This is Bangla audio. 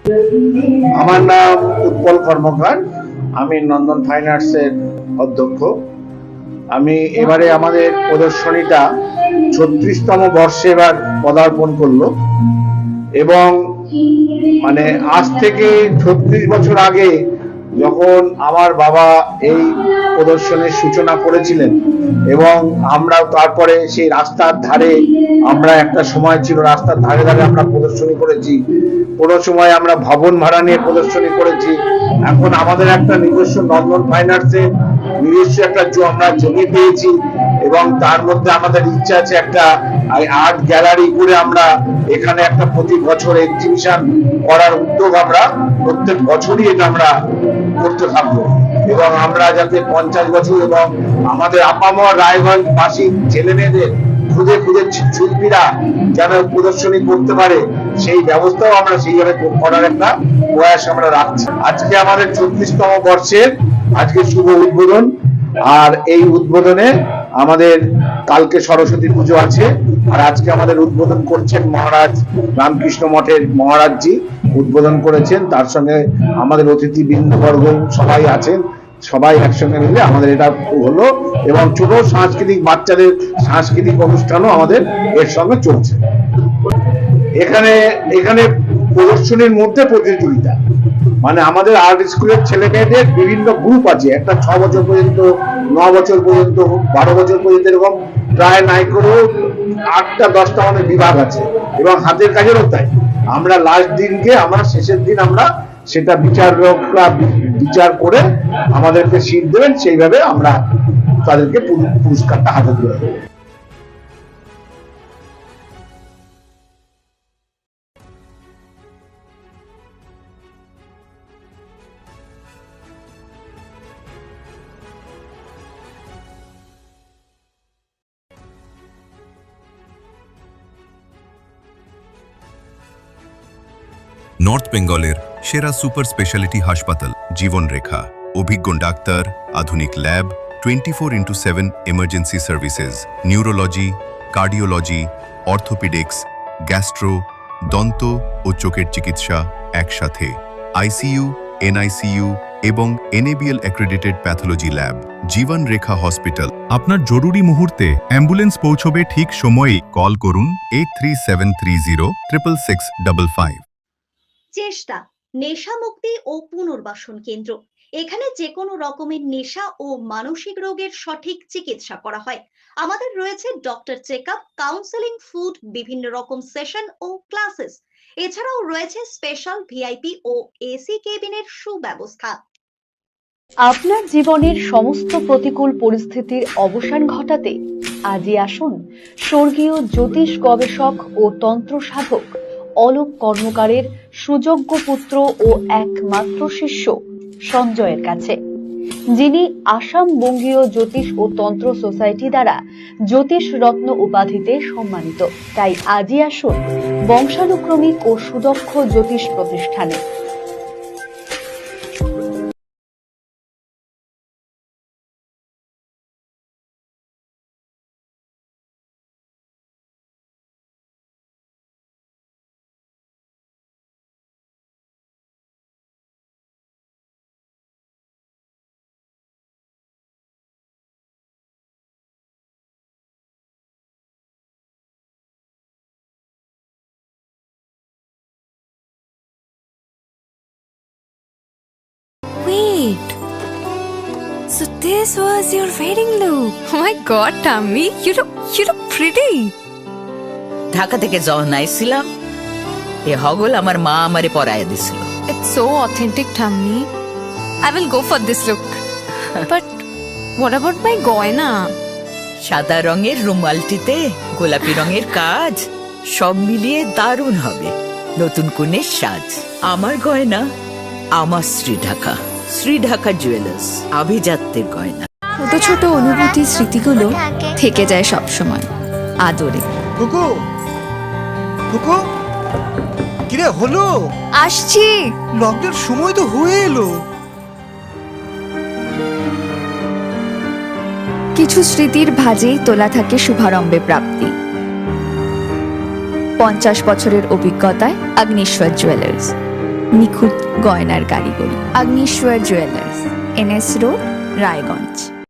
আমার নাম উৎপল কর্মকার, আমি নন্দন ফাইন আর্টসের অধ্যক্ষ। আমি এবারে আমাদের প্রদর্শনীটা 36তম বর্ষে এবার পদার্পণ করলো এবং মানে আজ থেকে 36 বছর আগে যখন আমার বাবা এই প্রদর্শনীর সূচনা করেছিলেন এবং আমরা তারপরে সেই রাস্তার ধারে, আমরা একটা সময় ছিল রাস্তার ধারে ধারে আমরা প্রদর্শনী করেছি, কোনো সময় আমরা ভবন ভাড়া নিয়ে প্রদর্শনী করেছি। এখন আমাদের একটা নিজস্ব নন্দন ফাইন আর্টসে নিজস্ব একটা আমরা জমি পেয়েছি এবং তার মধ্যে আমাদের ইচ্ছা আছে একটা আর্ট গ্যালারি করে আমরা এখানে একটা প্রতি বছর এক্সিবিশন করার উদ্যোগ আমরা প্রত্যেক বছরই এটা আমরা করতে থাকবো এবং আমরা যাতে 50 বছর এবং আমাদের আপামর রায়গঞ্জ বাসী ছেলে মেয়েদের খুঁজে খুঁজে শিল্পীরা যেন প্রদর্শনী করতে পারে সেই ব্যবস্থাও আমরা সেইভাবে করার একটা প্রয়াস আমরা রাখছি। আজকে আমাদের 36তম বর্ষের আজকে শুভ উদ্বোধন, আর এই উদ্বোধনে আমাদের কালকে সরস্বতী পুজো আছে, আর আজকে আমাদের উদ্বোধন করছেন মহারাজ রামকৃষ্ণ মঠের মহারাজজি উদ্বোধন করেছেন, তার সঙ্গে আমাদের অতিথি বৃন্দবর্গ সবাই আছেন, সবাই একসঙ্গে মিলে আমাদের এটা হলো এবং ছোট সাংস্কৃতিক বাচ্চাদের সাংস্কৃতিক অনুষ্ঠানও আমাদের এর সঙ্গে চলছে। এখানে এখানে প্রদর্শনীর মধ্যে প্রতিযোগিতা, মানে আমাদের আর্ট স্কুলের ছেলে মেয়েদের বিভিন্ন গ্রুপ আছে, একটা 6 বছর পর্যন্ত, 9 বছর পর্যন্ত, 12 বছর পর্যন্ত, এরকম প্রায় নাই করেও 8টা 10টা আমাদের বিভাগ আছে এবং হাতের কাজেরও তাই। আমরা লাস্ট দিনকে, আমরা শেষের দিন আমরা সেটা বিচারকরা বিচার করে আমাদেরকে সিট দেবেন, সেইভাবে আমরা তাদেরকে পুরস্কারটা হাতে তুলে দেবো। নর্থ বেঙ্গলের সেরা সুপার স্পেশালিটি হাসপাতাল জীবনরেখা, অভিজ্ঞ ডাক্তার, আধুনিক lab, 24x7 emergency services, neurology, cardiology, orthopaedics, gastro, দন্ত ও চোখের চিকিৎসা একসাথে, আইসিইউ, এনআইসিইউ এবং NABL accredited pathology lab. জীবনরেখা hospital. আপনার জরুরি মুহূর্তে অ্যাম্বুলেন্স পৌঁছবে ঠিক সময়েই। কল করুন 83730 66655। চেষ্টা নেশা মুক্তি ও পুনর্বাসন কেন্দ্র। এখানে যে কোনো রকমের নেশা ও মানসিক রোগের সঠিক চিকিৎসা করা হয়। আমাদের রয়েছে ডক্টর চেকআপ, কাউন্সেলিং, ফুড, বিভিন্ন রকম সেশন ও ক্লাসেস। এছাড়াও রয়েছে স্পেশাল ভিআইপি ও এসি কেবিনের সুব্যবস্থা। আপনার জীবনের সমস্ত প্রতিকূল পরিস্থিতির অবসান ঘটাতে আজই আসুন স্বর্গীয় জ্যোতিষ গবেষক ও তন্ত্র সাধক অলোক কর্মকারের সুযোগ্য পুত্র ও একমাত্র শিষ্য সঞ্জয়ের কাছে, যিনি আসাম বঙ্গীয় জ্যোতিষ ও তন্ত্র সোসাইটি দ্বারা জ্যোতিষ রত্ন উপাধিতে সম্মানিত। তাই আজই আসুন বংশানুক্রমিক ও সুদক্ষ জ্যোতিষ প্রতিষ্ঠানে। Wait. So this was your wedding look. Oh my god, Tammy, you look pretty. Dhaka থেকে যখন আইছিলাম এ হগল আমার মা আমারে পরায় দিছিল। It's so authentic, Tammy. I will go for this look. But what about my goina? সাদা রঙের রুমালটিতে গোলাপি রঙের কাজ, সব মিলিয়ে দারুণ হবে নতুন কনের সাজ। আমার গয়না আমার শ্রী ঢাকা জুয়েলার্স, আভিজাত্যের গয়না। ছোট ছোট অনুভূতি, স্মৃতিগুলো থেকে যায় সব সময় আদরে। কুকু কুকু, কিরে হলো? আসছি। লকডাউন সময় তো হয়ে এলো। কিছু স্মৃতির ভাজেই তোলা থাকে শুভারম্ভে প্রাপ্তি। 50 বছরের অভিজ্ঞতায় অগ্নিশ্বর জুয়েলার্স, নিখুঁত গয়নার কারিগরি। Agneshwar jewellers, NS road, Raiganj.